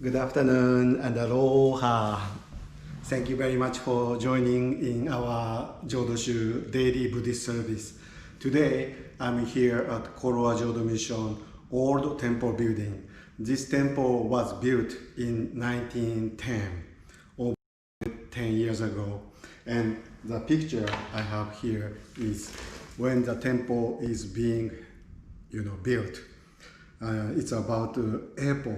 Good afternoon and aloha. Thank you very much for joining in our Jodo daily Buddhist service. Today, I'm here at Korowa Jodo Mission Old Temple Building. This temple was built in 1910, over 10 years ago. And the picture I have here is when the temple is being built. It's about April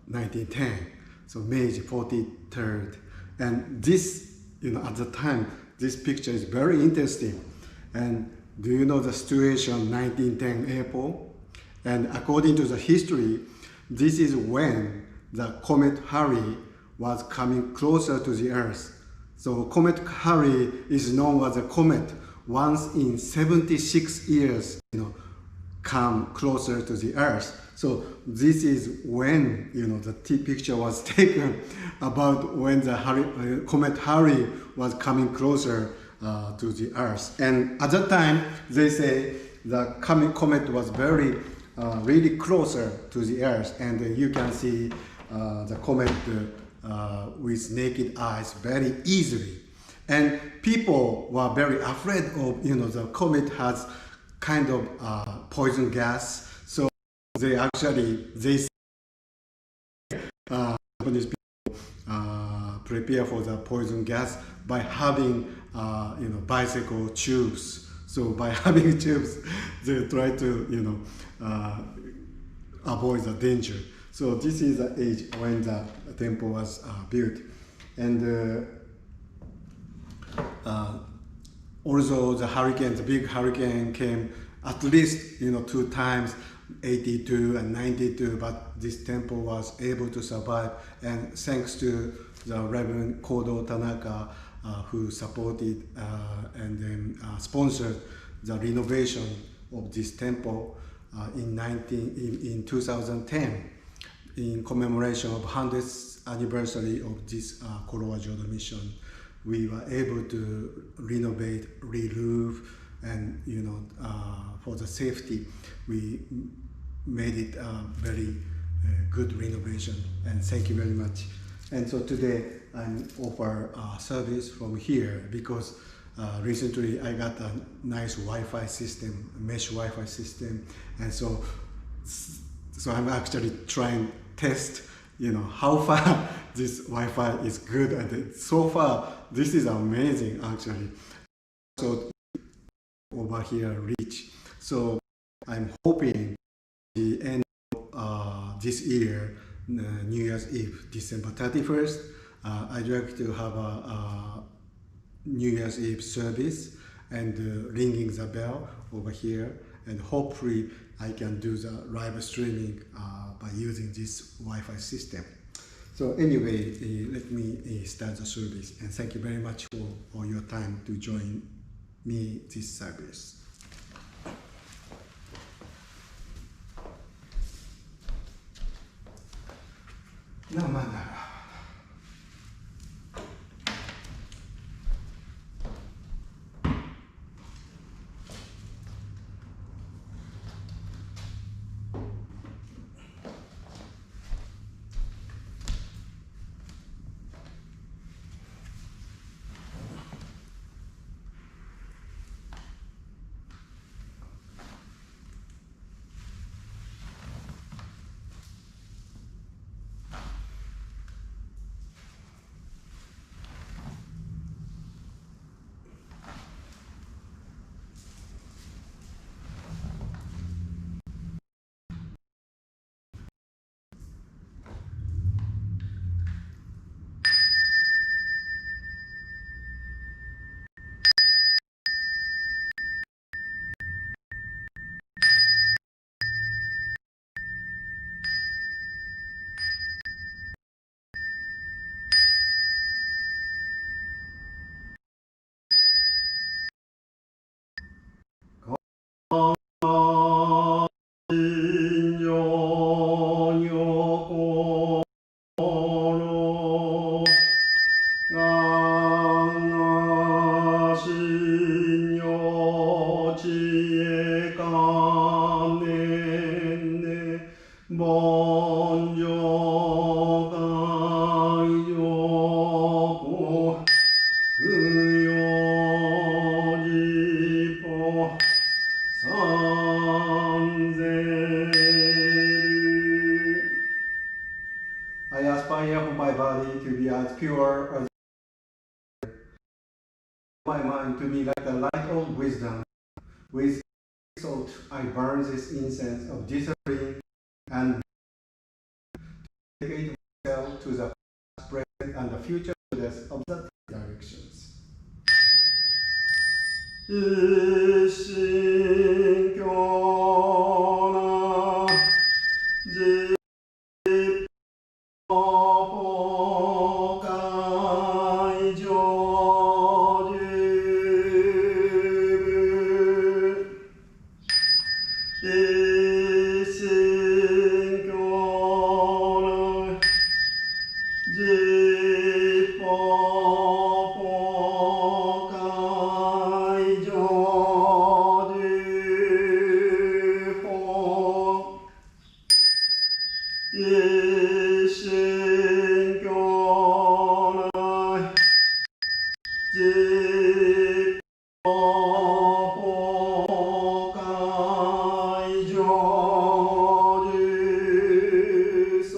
1910, so May 43rd. And this, at the time, this picture is very interesting. And do you know the situation 1910 April? And according to the history, this is when the comet Halley was coming closer to the Earth. So comet Halley is known as a comet once in 76 years, come closer to the Earth. So this is when the picture was taken about when the comet Halley was coming closer to the Earth. And at that time, they say the coming comet was really closer to the Earth, and you can see the comet with naked eyes very easily. And people were very afraid of the comet has kind of poison gas. So Japanese people prepare for the poison gas by having bicycle tubes. So by having tubes, they try to avoid the danger. So this is the age when the temple was built, and although the big hurricane came at least 2 times, 82 and 92, but this temple was able to survive, and thanks to the Reverend Kodo Tanaka, who supported and then sponsored the renovation of this temple in 2010 in commemoration of 100th anniversary of this Korowa Jodo mission. We were able to renovate, re-roof, and for the safety, we made it a very good renovation. And thank you very much. And so today I offer a service from here because recently I got a nice Wi-Fi system, mesh Wi-Fi system, and so I'm actually trying to test how far this Wi-Fi is good, and so far this is amazing actually. So over here reach. So I'm hoping the end of this year, New Year's Eve, December 31st, I'd like to have a New Year's Eve service and ringing the bell over here, and hopefully I can do the live streaming by using this Wi-Fi system. So anyway, let me start the service, and thank you very much for your time to join me this service. Namanara. I aspire for my body to be as pure as my mind to be like the light of wisdom. With salt, I burn this incense of discipline and dedicate myself to the past, present, and the future Buddhas of the directions. 一心教な実法会上流部一心教な実法会上流法一心教内実法会上流僧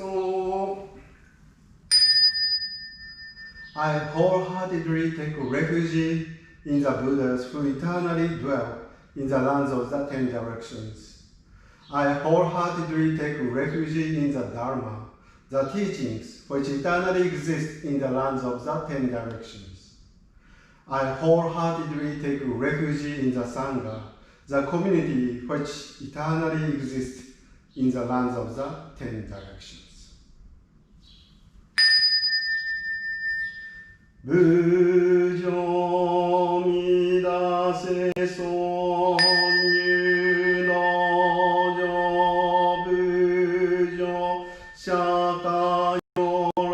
I wholeheartedly take refuge in the Buddhas who eternally dwell in the lands of the Ten Directions. I wholeheartedly take refuge in the Dharma, the teachings which eternally exist in the lands of the Ten Directions. I wholeheartedly take refuge in the Sangha, the community which eternally exists in the lands of the Ten Directions. 無常みだせ尊入道場無常釈迦如来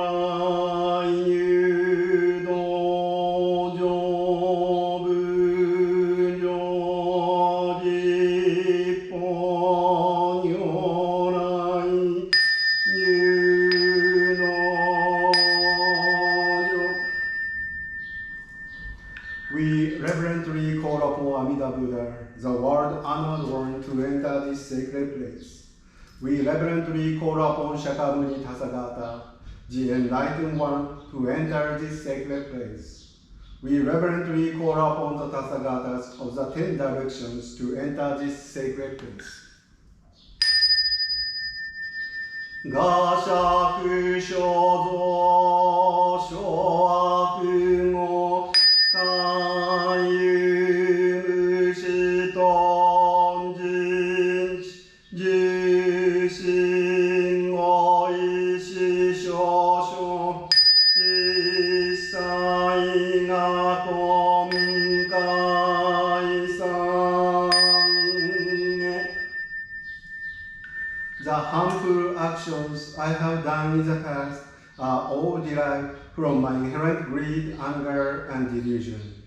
入道場無常立法如来入道場 We reverently call upon Amida Buddha, the world-honored one, to enter this sacred place. We reverently call upon Shakyamuni Tathagata, the enlightened one, to enter this sacred place. We reverently call upon the Tathagatas of the Ten Directions to enter this sacred place. 我釈所蔵諸悪語海遊無視頓人重心語意思少々一切が今回参へ The harmful actions I have done in the past are all derived from my inherent greed, anger, and delusion.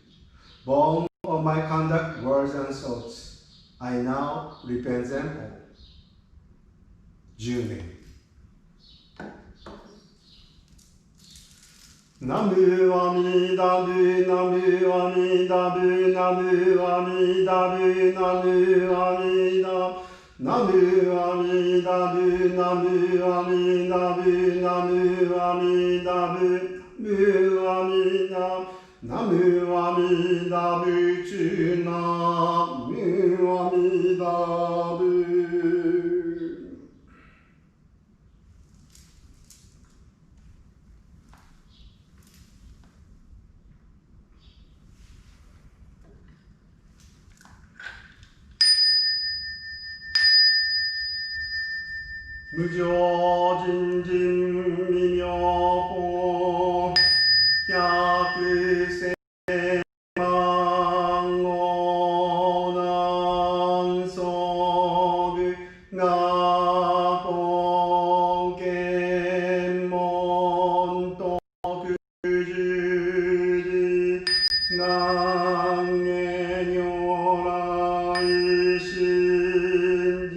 Born of my conduct, words, and thoughts, I now repent them all. 10年。ナムアミダブナムアミダブナムアミダブナムアミダナムアミダブナムアミダブナムアミダブムアミダナムアミダブチュナムアミダブ 無常人人未妙法百千万語難相具我根見門徳十字願下如来真実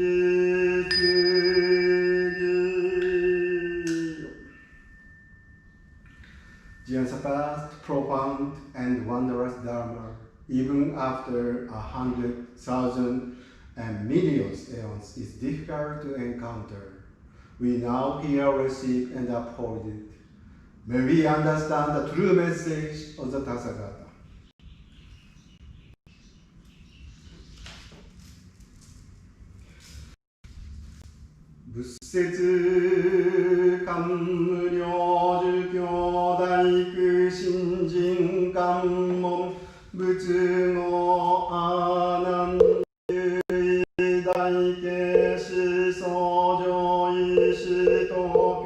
The unsurpassed, profound, and wondrous Dharma, even after 100,000 and millions eons, is difficult to encounter. we now hear, receive, and uphold it. May we understand the true message of the Tathagata.仏説無量寿教大工新人関門仏語阿南大慶思想上意志東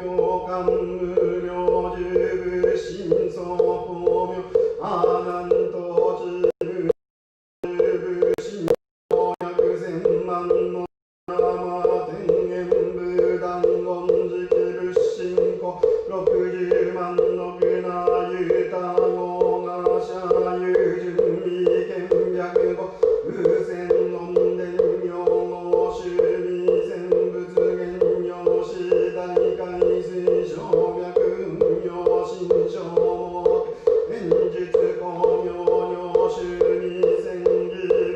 京関無量寿仏心相公明阿南東地仏心約千万の60万の具なゆたごがしゃゆ準備見白語風船論伝用語主義戦仏言用次大海水小脈運用心象目演術公明領主義戦技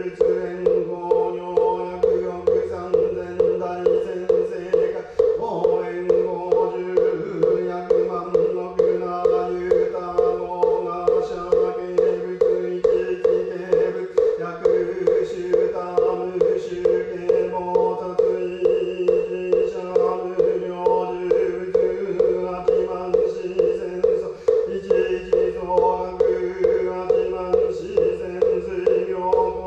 仏演公明薬欲三千大先生が応援50薬万の具なゆたごがしゃけ仏一期刑仏薬主た無主刑菩薩維持者無量寿仏八万四千祖一一増学八万四千水行法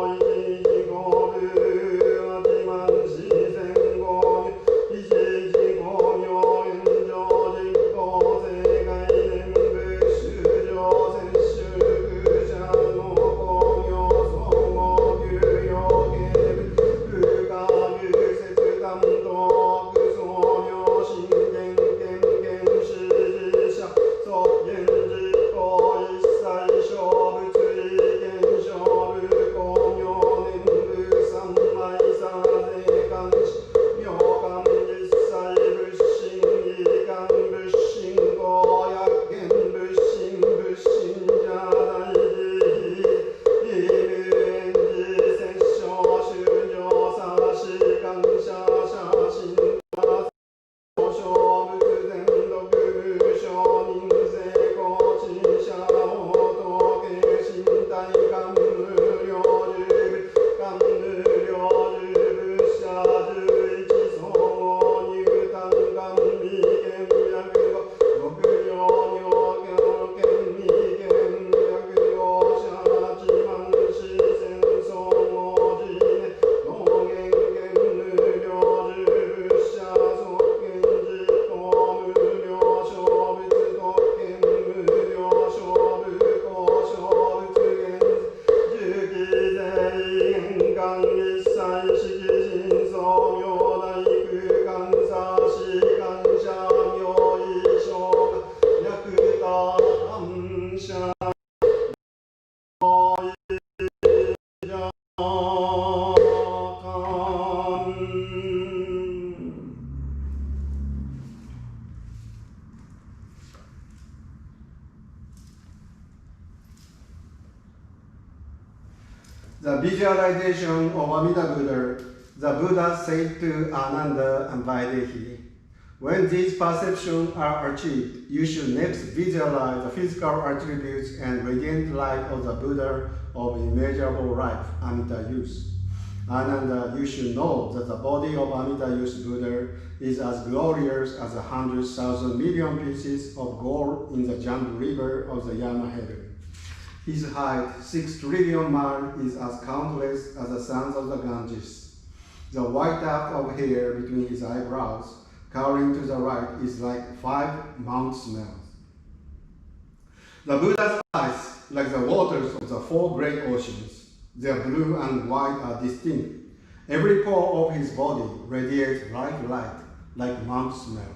一一五部八万四千五一一五行炎上実行世界念仏修上摂取空者の公明総合休養刑部風化流説担当具総領信玄権限支持者即現実行一切小物意見小部公明念仏三昧三税関士妙観一切仏心意観仏心公約見仏心仏心者大慈悲無縁寺摂生修上差し感謝写真小仏全読無承認成功陳者応答形身体感無量寿仏感無量寿仏者十一総合入丹感未見脈語極量妙見未見脈語者八万四千総合寺ね能言見無量寿仏者即見実行無量小仏特見無量小仏公小仏現十期税玄関一切式心相妙大空間差し感謝妙意小略多感謝The visualization of Amida Buddha, the Buddha said to Ananda and Vaidehi, when these perceptions are achieved, you should next visualize the physical attributes and radiant light of the Buddha of immeasurable life, Amida Yus. Ananda, you should know that the body of Amida Yus Buddha is as glorious as 100,000 million pieces of gold in the Jambu River of the Yama heaven. His height, 6 trillion miles, is as countless as the sands of the Ganges. The white tuft of hair between his eyebrows, curling to the right, is like 5 Mount Smells. The Buddha's eyes, like the waters of the 4 great oceans, their blue and white are distinct. Every pore of his body radiates bright light, like Mount Smell.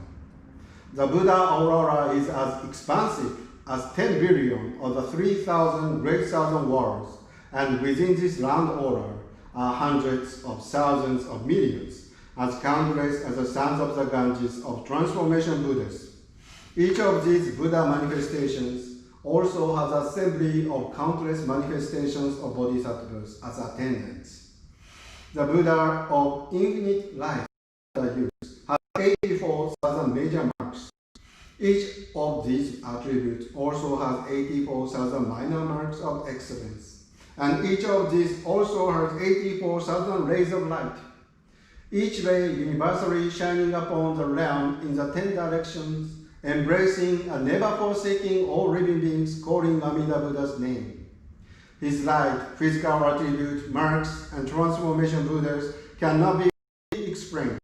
The Buddha aurora is as expansive as 10 billion of the 3,000 great thousand worlds, and within this round aura are hundreds of thousands of millions, as countless as the sands of the Ganges of transformation Buddhas. Each of these Buddha manifestations also has an assembly of countless manifestations of bodhisattvas as attendants. The Buddha of infinite life has 84,000 major marks. Each of these attributes also has 84,000 minor marks of excellence. And each of these also has 84,000 rays of light. Each ray universally shining upon the realm in the 10 directions, embracing and never forsaking all living beings, calling Amida Buddha's name. His light, physical attribute, marks, and transformation Buddhas cannot be explained.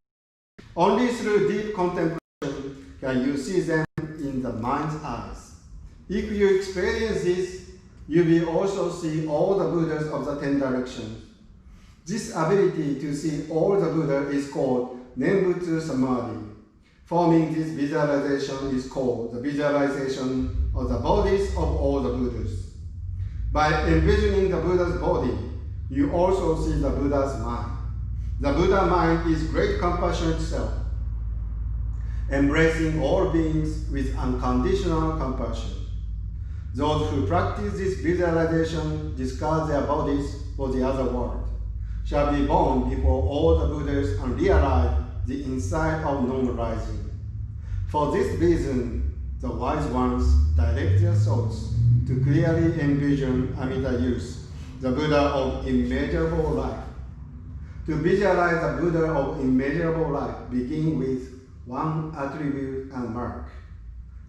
Only through deep contemplation can you see them in the mind's eyes. If you experience this, you will also see all the Buddhas of the 10 directions. This ability to see all the Buddha is called Nembutsu Samadhi. Forming this visualization is called the visualization of the bodies of all the Buddhas. By envisioning the Buddha's body, you also see the Buddha's mind. The Buddha mind is great compassionate self, embracing all beings with unconditional compassion. Those who practice this visualization discard their bodies for the other world, shall be born before all the Buddhas and realize the insight of non-arising. For this reason, the wise ones direct their thoughts to clearly envision Amida Youth, the Buddha of immeasurable life. To visualize the Buddha of immeasurable life, begin with one attribute and mark.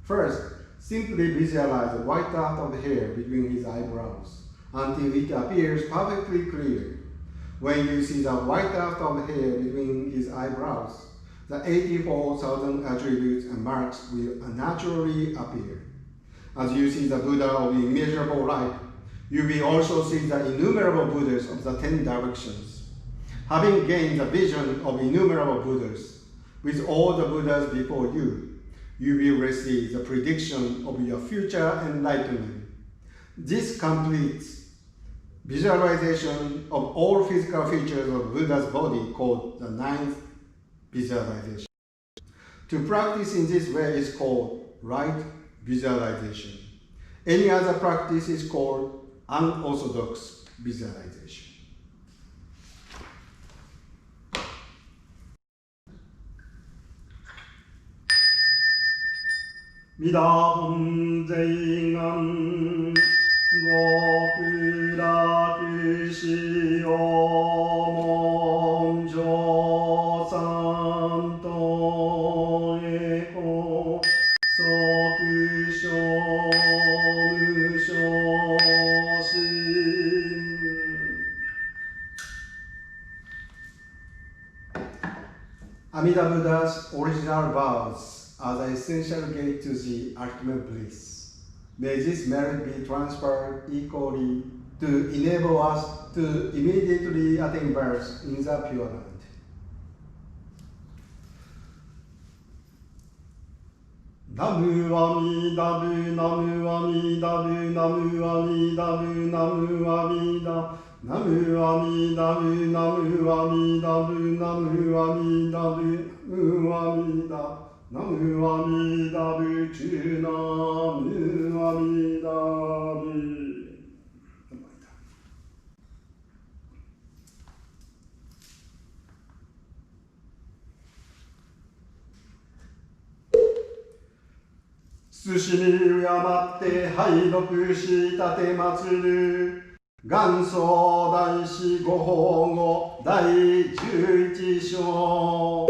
First, simply visualize the white tuft of hair between his eyebrows until it appears perfectly clear. When you see the white tuft of hair between his eyebrows, the 84,000 attributes and marks will naturally appear. As you see the Buddha of immeasurable light, you will also see the innumerable Buddhas of the 10 directions. Having gained the vision of innumerable Buddhas, with all the Buddhas before you, you will receive the prediction of your future enlightenment. This completes visualization of all physical features of Buddha's body, called the ninth visualization. To practice in this way is called right visualization. Any other practice is called unorthodox visualization. 미다홈 제잉암 고쿠라쿠시오 멈조산토에코 소쿠쇼무쇼신. Amida Buddha's original vows are the essential gate to the ultimate bliss. May this merit be transferred equally to enable us to immediately attain birth in the Pure Land. Namu Amida Bu, Namu Amida Bu, Namu Amida Bu, Namu Amida, Namu Amida Bu, Namu Amida Bu, Namu Amida Bu, Namu Amida. Namu Amida Bu, Namu Amida Bu. Sushiに敬って拝読し立て祭る元祖大師ご法語第11章。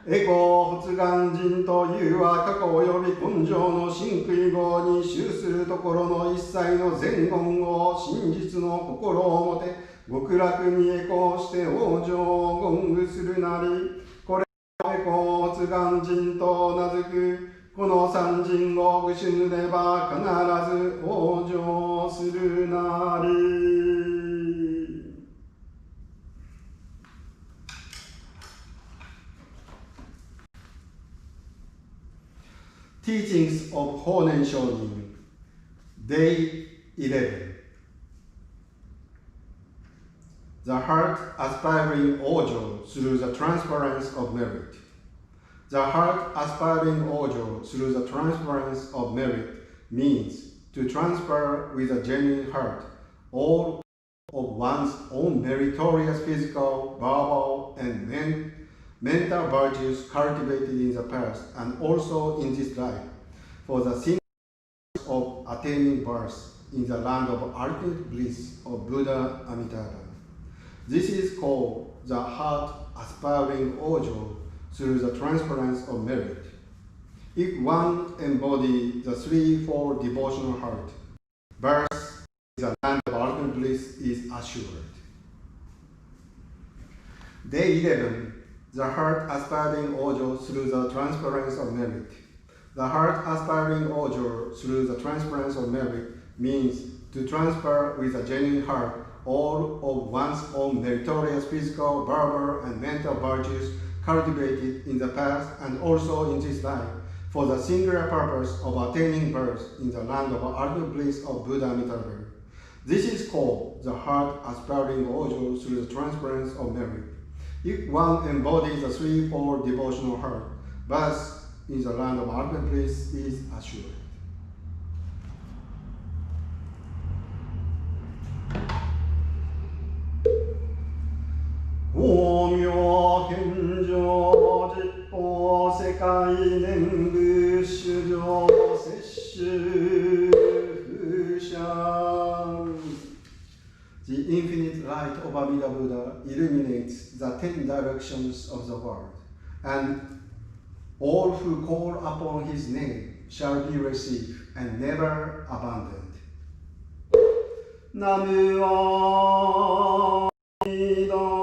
エゴ発願人というは過去及び根性の真悔語に終するところの一切の前言を真実の心をもて極楽にエコして往生を言具するなり、これをエゴ発願人と名付く。この三人を愚しぬれば必ず往生するなり。Teachings of Honen Shonin, Day 11. The heart aspiring Ojo through the transference of merit. The heart aspiring Ojo through the transference of merit means to transfer with a genuine heart all of one's own meritorious physical, verbal, and mental virtues cultivated in the past and also in this life, for the sin of attaining birth in the land of ultimate bliss of Buddha Amitabha. This is called the heart aspiring Ojo through the transference of merit. If one embodies the threefold devotional heart, birth in the land of ultimate bliss is assured. Day 11. The heart aspiring Ojo through the transference of merit. The heart aspiring Ojo through the transference of merit means to transfer with a genuine heart all of one's own meritorious physical, verbal, and mental virtues cultivated in the past and also in this life for the singular purpose of attaining birth in the land of ultimate bliss of Buddha Amitabha. This is called the heart aspiring Ojo through the transference of merit. If one embodies the threefold devotional heart, birth in the land of ultimate bliss is assured. Omyo henjo jippo sekai nenbu shujo sesshu fushan. The infinite light of Amida Buddha illuminates the 10 directions of the world, and all who call upon his name shall be received and never abandoned. Namu Amida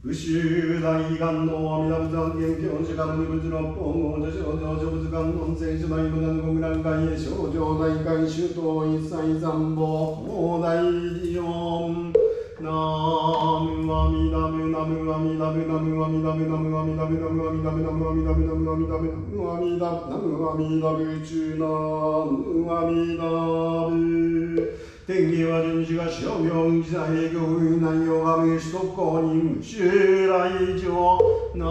不修大願の阿弥陀仏安元教師官無仏六本王女少女諸仏観音聖書大無断極楽会へ少女大会周到一切三宝広大寺音ナムアミダブナムアミダブナムアミダブナムアミダブナムアミダブナムアミダブナムアミダブナムアミダブナムアミダブ中ナムアミダブ天気は順次が商業運気在営業運内容が名手特攻に無襲来上ナ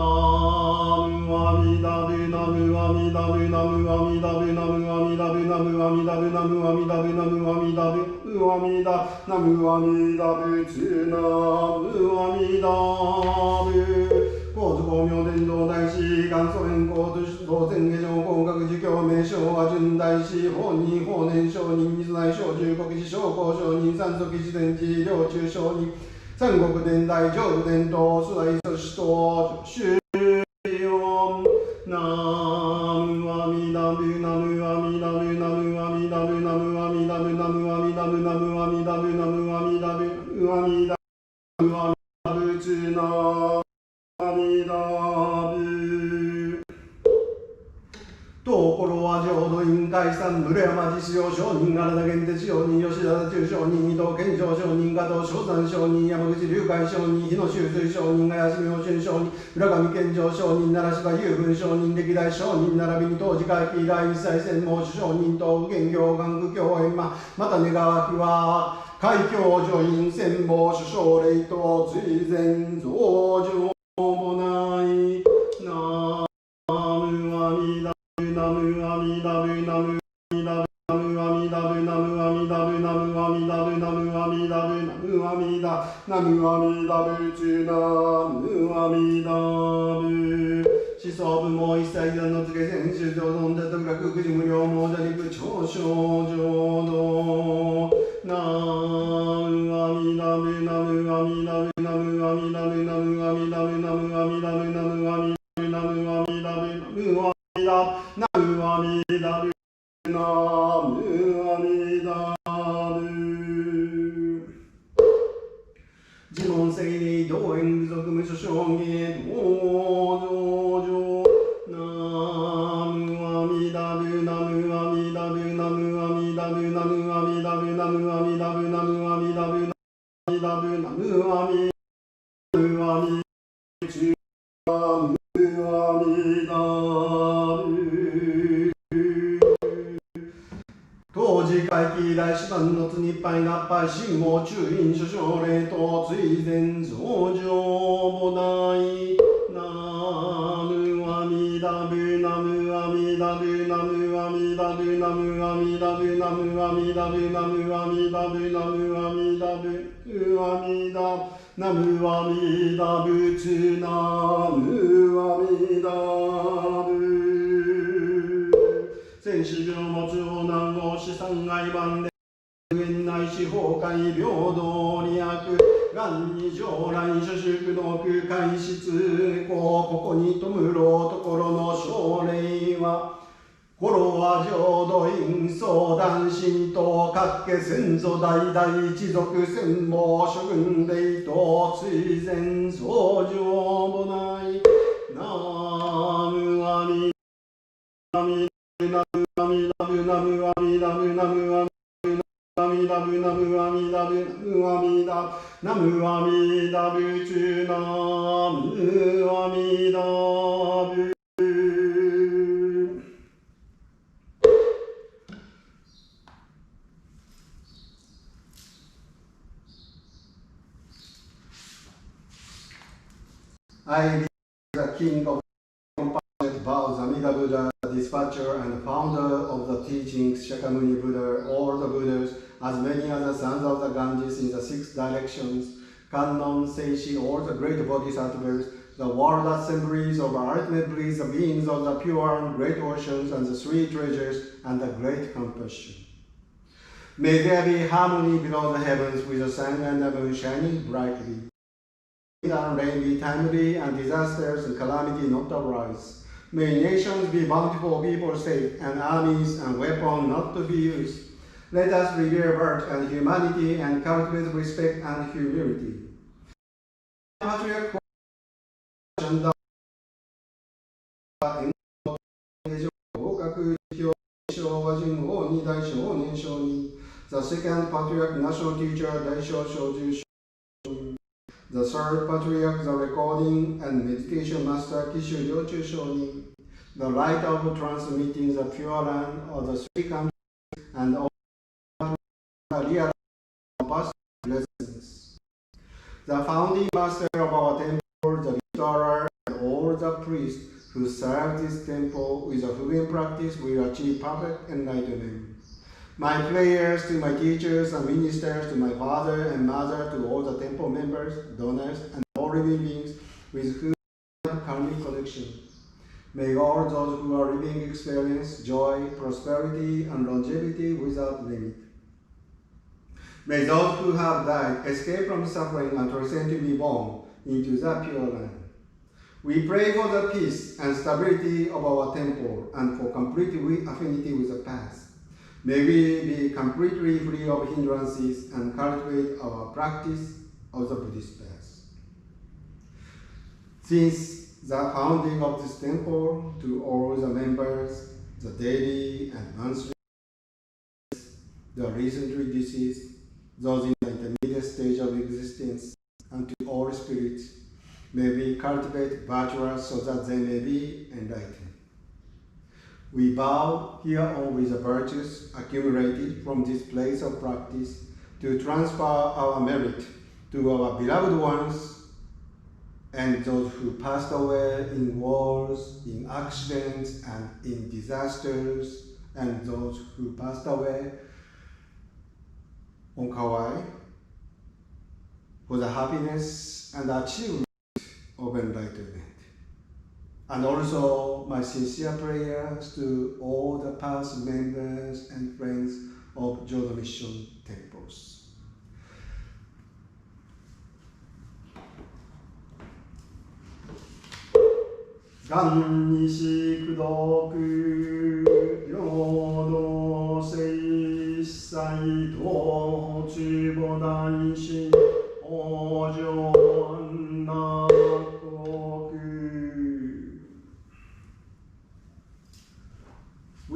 ムアミダブナムアミダブナムアミダブナムアミダブナムアミダブナムアミダブナムアミダブアミダナムアミダブツナムアミダブ高祖光明伝道大師元祖変更同前下上合格儒教名称は準大師法人法年上人水内小中国寺商工上人三足自伝寺領中上人三国伝大浄土伝統主大祖師と修音ナムアミダブナムアミダブナムアミダブナムアミダブナムアミダブナムアミダブナムアミダブアミダブアミダブチナ阿弥陀仏ところは浄土院解散室山寺使用上人原田玄哲上人吉田中上人伊藤健常上人加藤正山上人山口龍海上人日野修水上人林明春上人浦上健常上人奈良柴雄文上人歴代上人並びに当時会期以来一切専門主上人と右玄行願具教演また願わきは海峡助院専門主将令と追善増上もないナムアミダブナムアミダブナムアミダブナムアミダブナムアミダブナムアミダブナムアミダブナムアミダブチュナムアミダブ思想部も一切段の付け選手上存在特楽苦事無料猛者陸長小浄土ナムアミダブナムアミダブナムアミダブナムアミダブナムアミダブナムアミダブナムアミダブナムアミダブナムアミダブナムアミダブ自問責に同縁部族無所証義同上上ナムアミダブナムアミダブナムアミダブナムアミダブナムアミダブナムアミダブナムアミダブナムアミアミチュナムアミダブ当時会期以来四番のつ日配合配信も中院諸奨励と追善増上もないナムアミダブナムアミダブナムアミダブナムアミダブナムアミダブナムアミダブナムアミダブアミダナムアミダブチナムアミダブ先死病も長男を資産外版で現内司法会平等利益元に将来諸宿の空海室ここに弔うところの奨励は頃は浄土院相談神道各家先祖代々一族専門諸軍霊と追善相乗もないナムアミダブナムアミダブナムアミダブナムアミダブナムアミダブナムアミダブナムアミダブチュナムアミダブI be the king of compassionate vows, Amida Buddha, the dispatcher and founder of the teachings, Shakyamuni Buddha, all the Buddhas, as many as the sons of the Ganges in the six directions, Kannon, Seishi, all the great bodhisattvas, the world assemblies of ultimate bliss, the beings of the pure and great oceans, and the three treasures, and the great compassion. May there be harmony below the heavens with the sun and the moon shining brightly. And rain be timely, and disasters and calamity not arise. May nations be bountiful, people safe, and armies and weapons not to be used. Let us revere birth and humanity and cultivate respect and humility. The second patriarch, national teacher, the third patriarch, the recording and meditation master, the right of transmitting the pure land of the three countries and all real past blessings. The founding master of our temple, the restorer, and all the priests who serve this temple with a Fugen practice will achieve perfect enlightenment. My prayers to my teachers and ministers, to my father and mother, to all the temple members, donors, and all living beings with whom I have karmic connection. May all those who are living experience joy, prosperity, and longevity without limit. May those who have died escape from suffering and transcend to be born into the pure land. We pray for the peace and stability of our temple and for complete affinity with the past. May we be completely free of hindrances and cultivate our practice of the Buddhist path. Since the founding of this temple, to all the members, the daily and monthly, the recently deceased, those in the intermediate stage of existence, and to all spirits, may we cultivate virtuous so that they may be enlightened. We bow here on with the virtues accumulated from this place of practice to transfer our merit to our beloved ones and those who passed away in wars, in accidents, and in disasters, and those who passed away on Kauai for the happiness and achievement of enlightenment. And also my sincere prayers to all the past members and friends of Jodo Mission temples. Gannishi kudoku Jodo seisai to chubo daishi ojo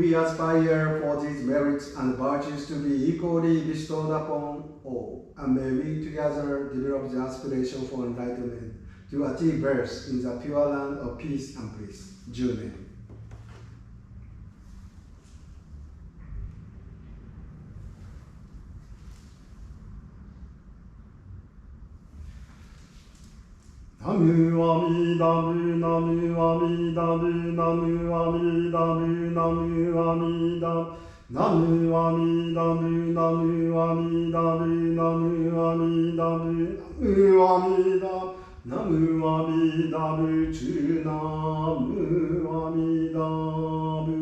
We aspire for these merits and virtues to be equally bestowed upon all, and may we together develop the aspiration for enlightenment to achieve birth in the pure land of peace and bliss. Junen. Namu Amidabu, Namu Amidabu, Namu Amidabu, Namu Amidabu, Namu Amidabu, Namu Amidabu, Namu Amidabu, Namu Amidabu, Namu Amidabu, to Namu Amidabu.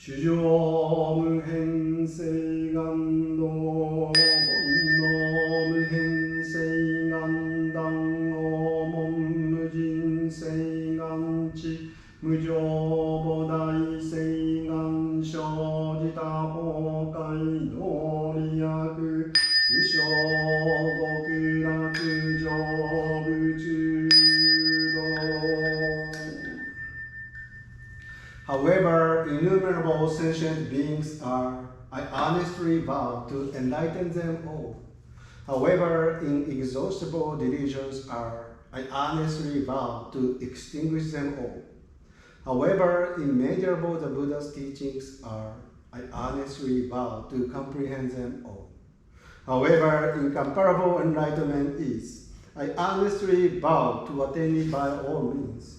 주조 무행세간도 본노 무행세간당 어몸무진세간치 무조보다이세간 쇼지다 호카이도리야그 유쇼고쿠라쿠조부주도. However innumerable sentient beings are, I honestly vow to enlighten them all. However inexhaustible delusions are, I honestly vow to extinguish them all. However immeasurable the Buddha's teachings are, I honestly vow to comprehend them all. However incomparable enlightenment is, I honestly vow to attain it by all means.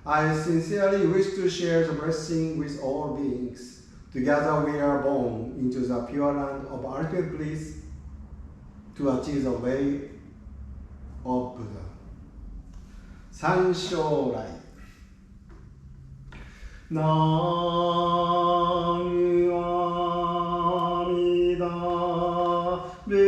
I sincerely wish to share the blessing with all beings. Together we are born into the pure land of ultimate bliss to achieve the way of Buddha. Sanshōrai. Namu Amidabu, Namu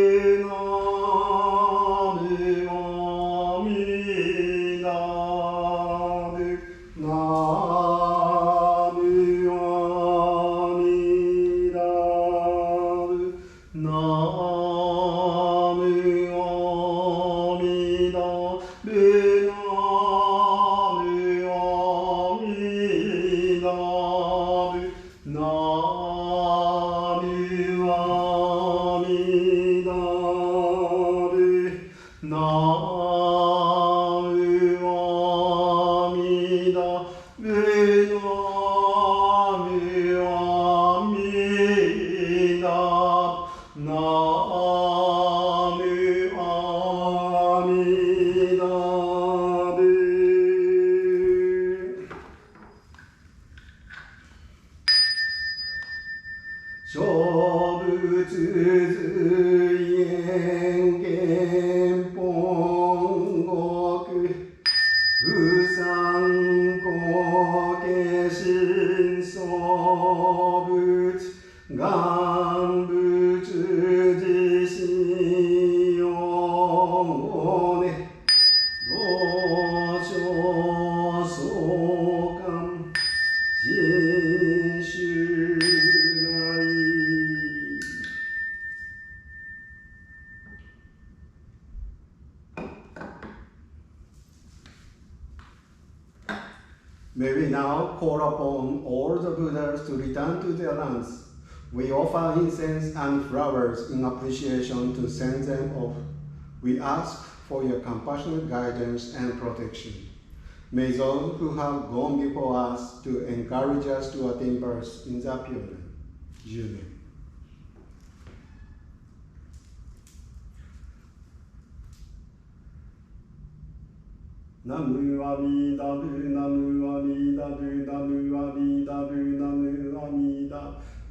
諸仏随縁憲本国不参考化身相仏願仏自身をね老少相関人種なり。May we now call upon all the Buddhas to return to their lands. We offer incense and flowers in appreciation to send them off. We ask for your compassionate guidance and protection. May those who have gone before us to encourage us to attain birth in the pure land. 10年。ナムアミダブナムアミダブナムアミダブナムアミダ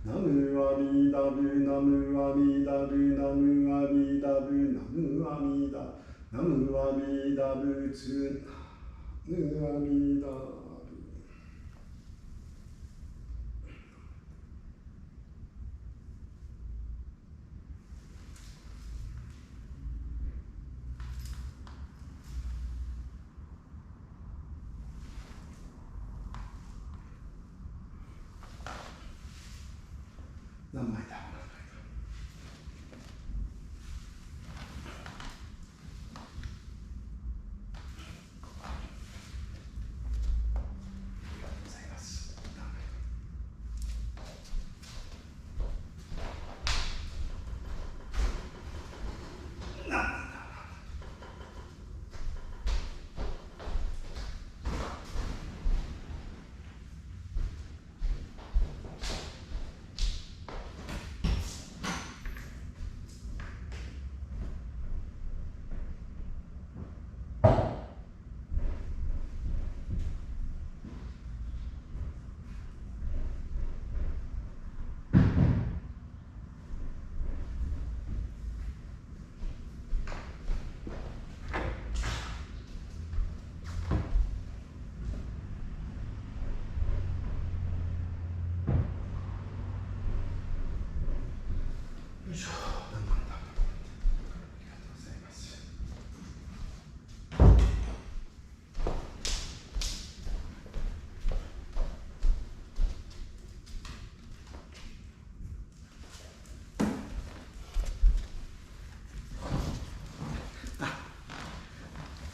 ナムアミダブナムアミダブナムアミダブナムアミダナムアミダブツナムアミダブ。何枚だ。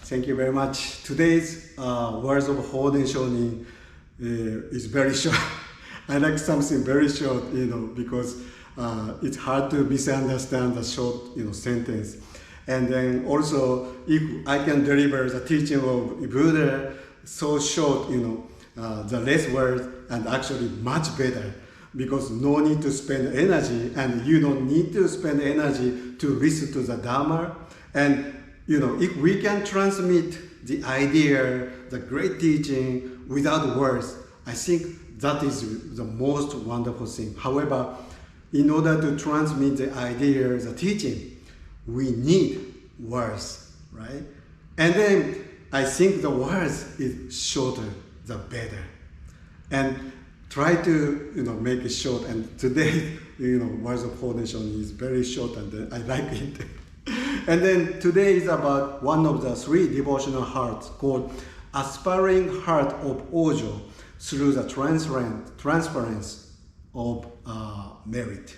Thank you very much. Today's words of Hoden Shonin is very short. I like something very short, because it's hard to misunderstand the short, sentence. And then also, if I can deliver the teaching of Buddha so short, the less words and actually much better, because no need to spend energy, and you don't need to spend energy to listen to the Dharma. And if we can transmit the idea, the great teaching without words, I think that is the most wonderful thing. However, in order to transmit the idea, the teaching, we need words, right? And then I think the words is shorter, the better. And try to make it short. And today, words of Hoden Shonin is very short, and I like it. And then today is about one of the 3 devotional hearts called Aspiring Heart of Ojo through the transference of merit,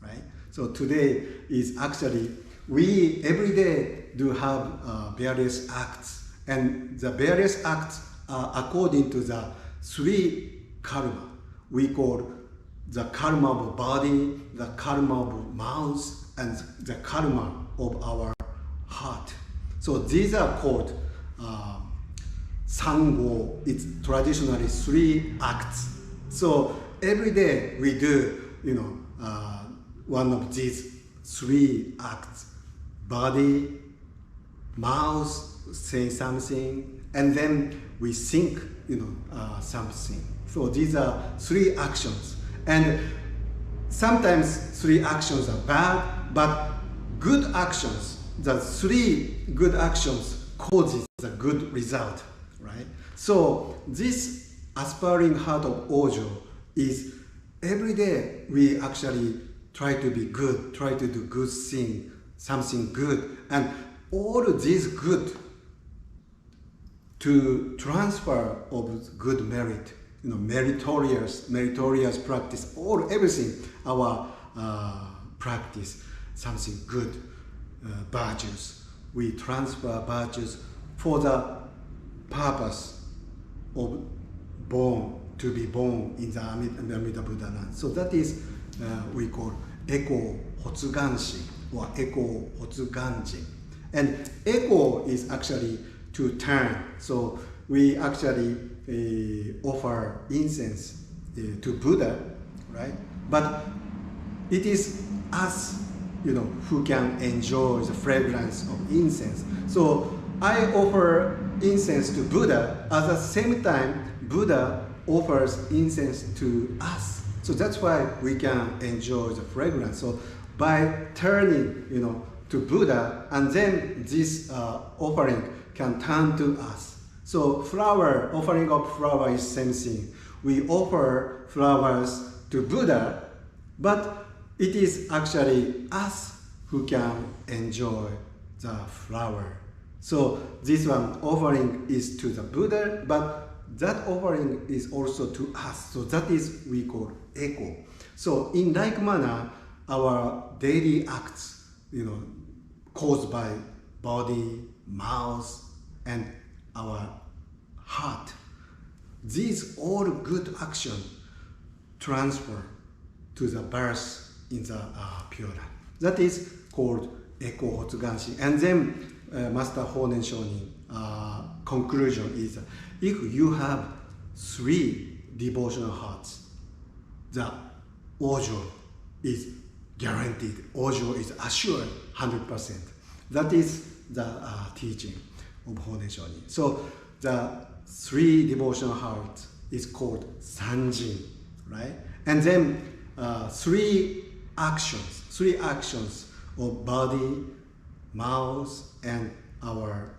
right? So today is actually, we every day do have various acts, and the various acts are according to the 3 karma. We call the karma of body, the karma of mouth, and the karma of our heart. So these are called Sango. It's traditionally 3 acts. So every day we do, one of these three acts: body, mouth say something, and then we think, something. So these are three actions, and sometimes three actions are bad, but good actions, the three good actions causes a good result, right? So this aspiring heart of Ojo is every day we actually try to be good, try to do good thing, something good, and all of these good to transfer of good merit, meritorious practice, everything, our practice, something good, virtues. We transfer virtues for the purpose of to be born in the Amida Buddha land. So that is we call Eko Hotsuganshin or Eko Hotsuganjin. And Eko is actually to turn. So we actually offer incense to Buddha, right? But it is us, who can enjoy the fragrance of incense. So I offer incense to Buddha. At the same time, Buddha offers incense to us. So that's why we can enjoy the fragrance. So by turning, to Buddha, and then this offering can turn to us. So offering of flower is same thing. We offer flowers to Buddha, but it is actually us who can enjoy the flower. So this one offering is to the Buddha, but that offering is also to us. So that is we call echo. So in like manner, our daily acts, caused by body, mouth, and our heart, these all good action transfer to the birth in the Pure Land. That is called Eko Hotsuganshin. And then Master Honen Shonin conclusion is, if you have three devotional hearts, the Ojo is guaranteed. Ojo is assured 100%. That is the teaching of Honen Shonin. So the three devotional hearts is called Sanjin, right? And then three actions of body, mouth, and our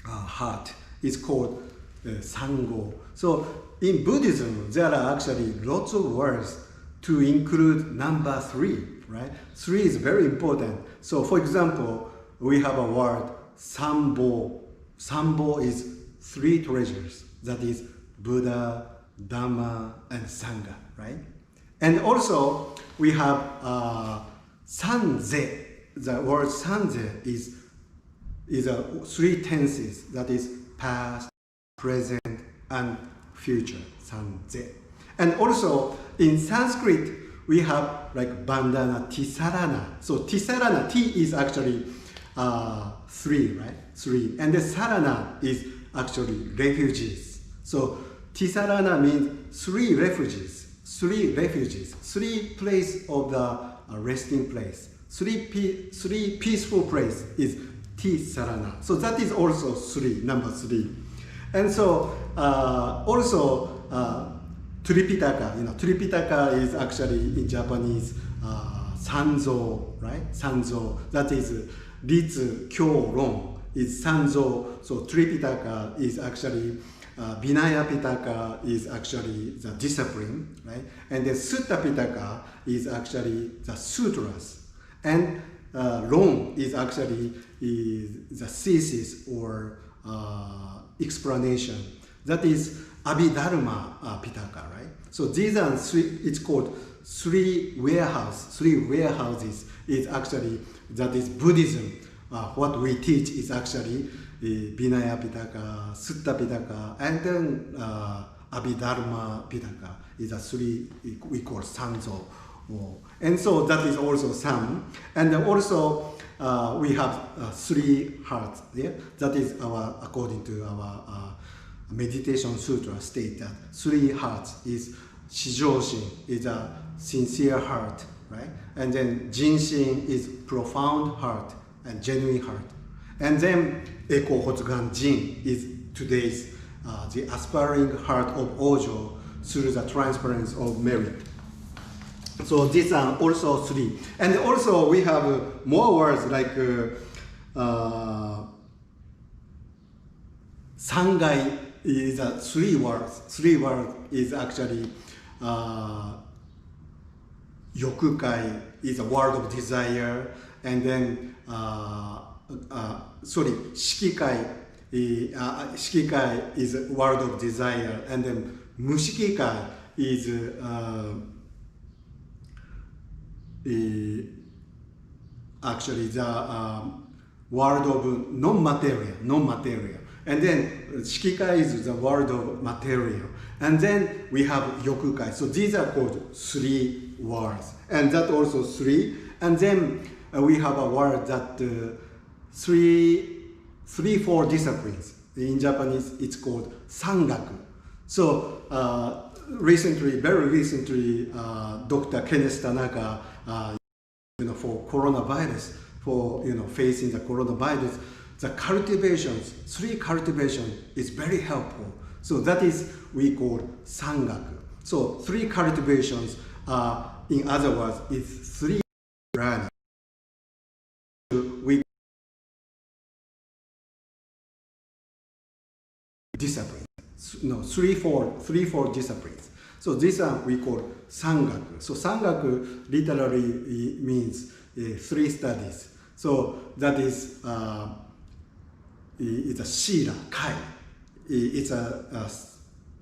heart is called Sango. So in Buddhism, there are actually lots of words to include number three, right? Three is very important. So for example, we have a word Sambo. Sambo is three treasures. That is Buddha, Dhamma, and Sangha, right? And also we have Sanze. The word Sanze is three tenses. That is past, present, and future. Sanze. And also in Sanskrit we have like bandhana, tisarana. So tisarana, T is actually three, right? Three. And the sarana is actually refugees. So tisarana means three refugees, three place of the resting place, three peaceful place is tisarana. So that is also three, number three. And so also Tripitaka, Tripitaka is actually in Japanese Sanzo, right? Sanzo, that is Ritsu, Kyo, Ron is Sanzo. So Tripitaka is actually Vinaya Pitaka is actually the discipline, right? And then Sutta Pitaka is actually the sutras. And Ron is actually the thesis or explanation. That is Abhidharma Pitaka, right? So these are three, it's called three warehouses is actually, that is Buddhism. What we teach is actually Vinaya Pitaka, Sutta Pitaka, and then Abhidharma Pitaka is a three we call Sanzo. And so that is also Sam. And also we have three hearts there. That is our, according to our meditation sutra state that three hearts is Shijoshin, is a sincere heart, right? And then Jinshin is profound heart and genuine heart. And then Eko Hotsugan Jin is today's the aspiring heart of Ojo through the transference of merit. So these are also three. And also we have more words like Sangai is a three words. Three words is actually Yokukai is a word of desire, and then Shikikai Shikikai is a word of desire, and then Mushikikai is actually the word of non-material. And then Shikikai is the word of material. And then we have Yokukai. So these are called three words. And that also three. And then we have a word that four disciplines. In Japanese, it's called Sangaku. So very recently, Dr. Kenneth Tanaka, for coronavirus, facing the coronavirus, the three cultivations is very helpful. So that is we call Sangaku. So three cultivations, in other words, is three learning. We disciplines. No, three, four disciplines. So this one we call Sangaku. So Sangaku literally means three studies. So that is it's a Shira, Kai. It's a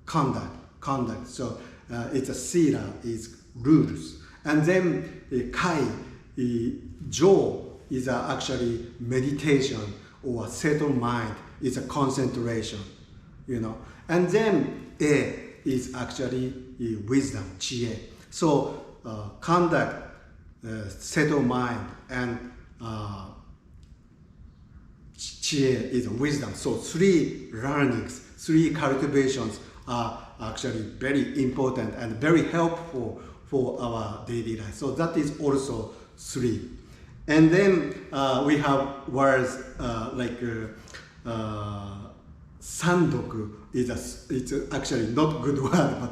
conduct. So it's a Shira is rules. And then Kai, Jo is actually meditation or settled mind. It's a concentration, And then E is actually wisdom, Chie. So conduct, settled mind, and Chie is wisdom. So three learnings, three cultivations are actually very important and very helpful for our daily life. So that is also three. And then we have words like Sandoku it's actually not good word,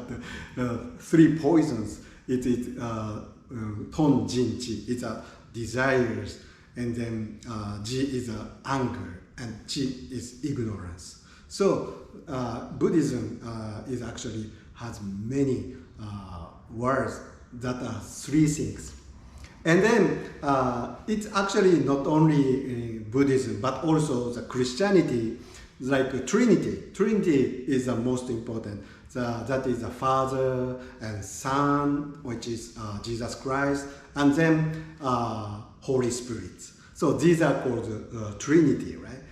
but three poisons. It is Ton Jin Chi. It's a desires, and then Ji is anger, and Chi is ignorance. So Buddhism is actually has many words that are three things. And then it's actually not only Buddhism, but also the Christianity, like Trinity. Trinity is the most important. That is the Father and Son, which is Jesus Christ, and then Holy Spirit. So these are called Trinity, right?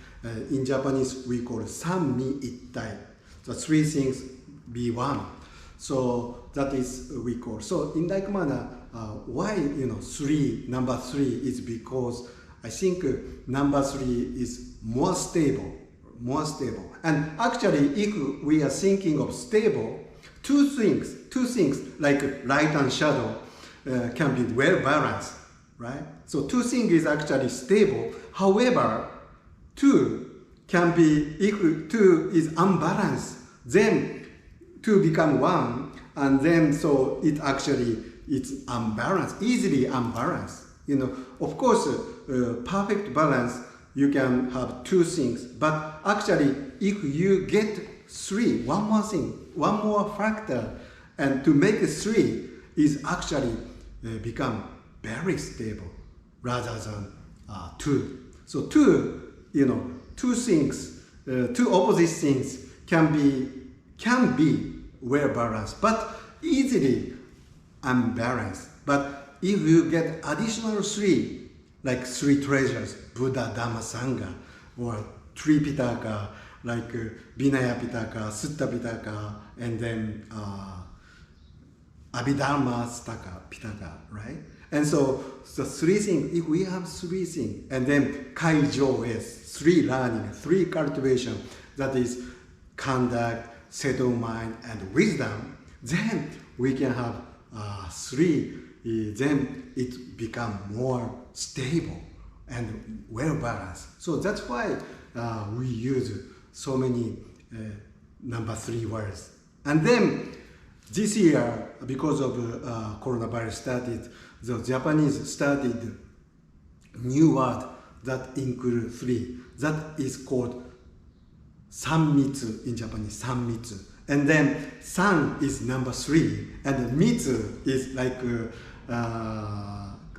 In Japanese, we call Sanmi Ittai. The three things be one. So that is we call. So in like manner, why number three is because I think number three is more stable. And actually, if we are thinking of stable, two things like light and shadow can be well balanced, right? So two things is actually stable. However, two can be, if two is unbalanced, then two become one, and then so it's unbalanced, easily unbalanced. Of course, perfect balance, you can have two things, but actually, if you get three, one more thing, one more factor, and to make three is actually become very stable rather than two. So two things, two opposite things can be well balanced, but easily unbalanced. But if you get additional three, like three treasures, Buddha, Dhamma, Sangha, or Tripitaka, like Vinaya Pitaka, Sutta Pitaka, and then Abhidharma Pitaka, right? And so the three things, if we have three things, and then Kaijo is three learning, three cultivation, that is conduct, settled mind, and wisdom, then we can have three, then it become more stable and well balanced. So that's why we use so many number 3 words. And then this year, because of coronavirus started, the Japanese started new word that include 3. That is called sanmitsu in Japanese, sanmitsu. And then san is number 3, and mitsu is like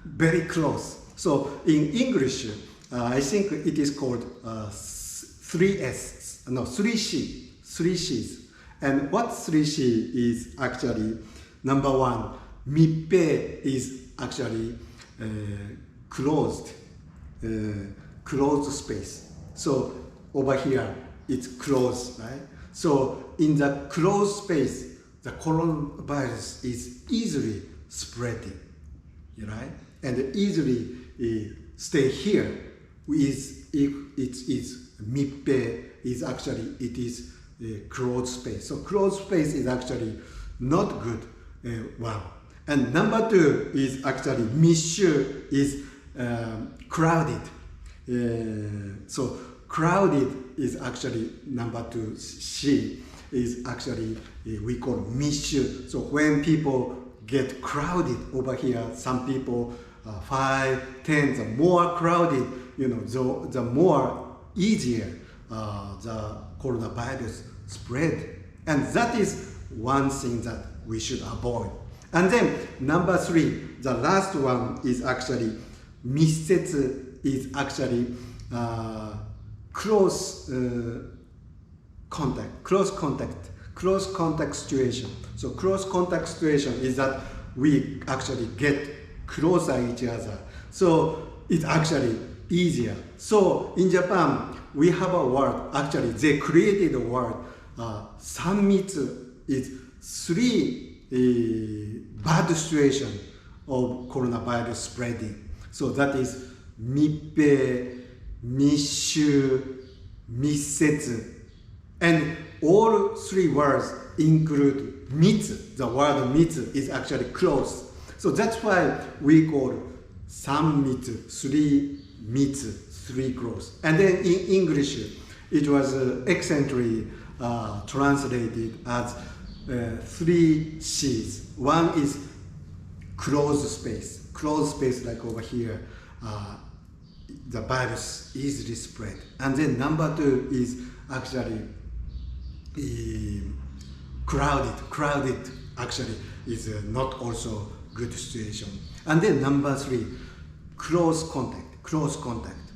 very close. So in English, I think it is called 3S, no, 3C, 3Cs. And what 3C is actually, number 1, mippe is actually closed space. So over here, it's closed, right? So in the closed space, the coronavirus is easily spreading, right? And easily stay here. If it is mippe, is actually it is a closed space. So closed space is actually not good one. And number 2 is actually mishu, is crowded. So crowded is actually number 2. She is actually we call mishu. So when people get crowded over here, some people 5, 10, the more crowded, the more easier the coronavirus spread. And that is one thing that we should avoid. And then number 3, the last one is actually missetsu, is actually close contact situation. So close contact situation is that we actually get closer each other. So it's actually easier. So in Japan, we have a word, actually they created a word, sanmitsu is 3 bad situation of coronavirus spreading. So that is mippe, mishu, missetsu. And all 3 words include mitsu. The word mitsu is actually close. So that's why we call sanmitsu, 3 mitsu, 3 close. And then in English, it was excellently translated as 3 C's. One is closed space like over here. The virus easily spread. And then number 2 is actually crowded actually is not also good situation. And then number 3, close contact.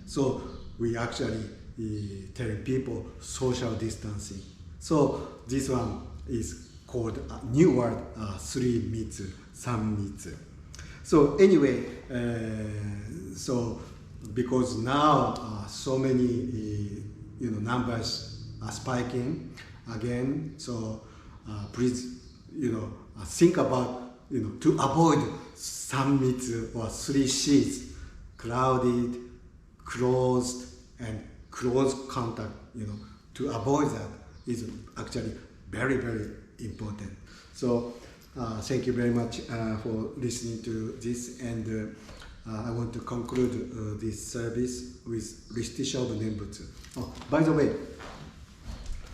So we actually tell people social distancing. So this one is called a new word, 3 mitsu, sanmitsu. So anyway, so because now so many numbers are spiking again, so please think about to avoid sanmitsu or 3 C's, crowded, closed, and close contact. To avoid that is actually very, very important. So thank you very much for listening to this, and I want to conclude this service with Ristisha of Nembutsu. Oh, by the way,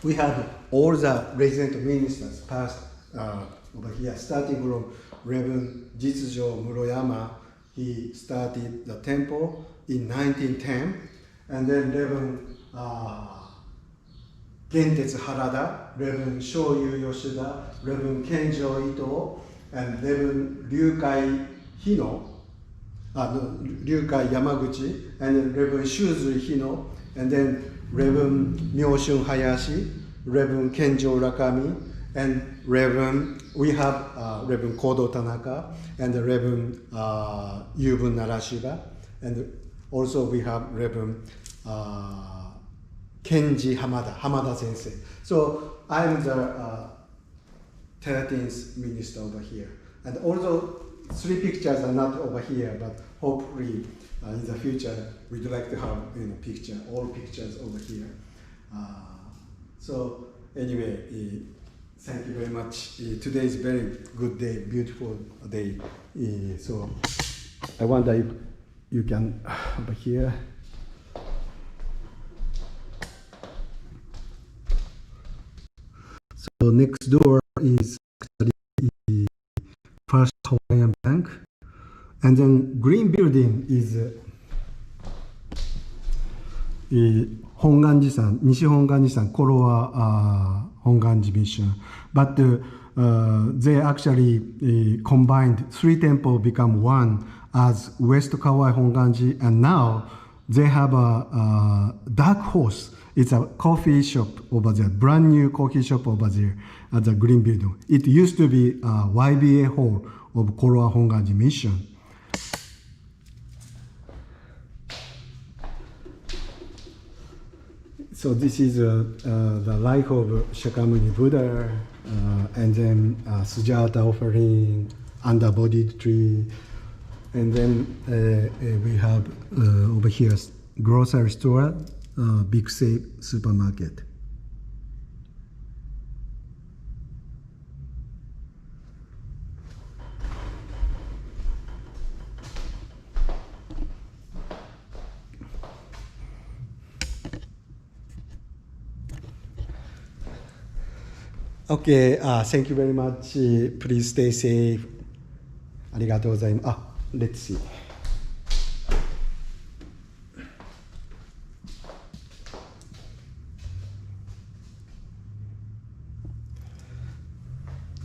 we have all the resident ministers passed over here, starting from Reverend Jitsujo Muroyama. He started the temple in 1910, and then Reverend Gentetsu Harada, Reverend Shoyu Yoshida, Reverend Kenjo Ito, and Reverend Ryukai Yamaguchi, and Reverend Shuzui Hino, and then Reverend Myoshun Hayashi, Reverend Kenjo Rakami, and we have Reverend Kodo Tanaka, and Reverend Yubun Narashiba, and also we have Reverend Kenji Hamada Sensei. So I'm the 13th minister over here. And although 3 pictures are not over here, but hopefully in the future we'd like to have all pictures over here. So anyway, thank you very much. Today is very good day, beautiful day. So I wonder if you can over here. So next door is actually the First Hawaiian Bank, and then green building is 本願寺山、西本願寺山、これは本願寺 mission. But they actually combined three temples become one as West Kauai Honganji, and now they have a dark horse. It's a coffee shop over there, brand new coffee shop over there at the green building. It used to be a YBA hall of Koroa Honganji mission. So this is the life of Shakyamuni Buddha, and then Sujata offering, underbodied tree, and then we have over here grocery store, big safe supermarket. Okay, thank you very much. Please stay safe. ありがとうございます。Let's see.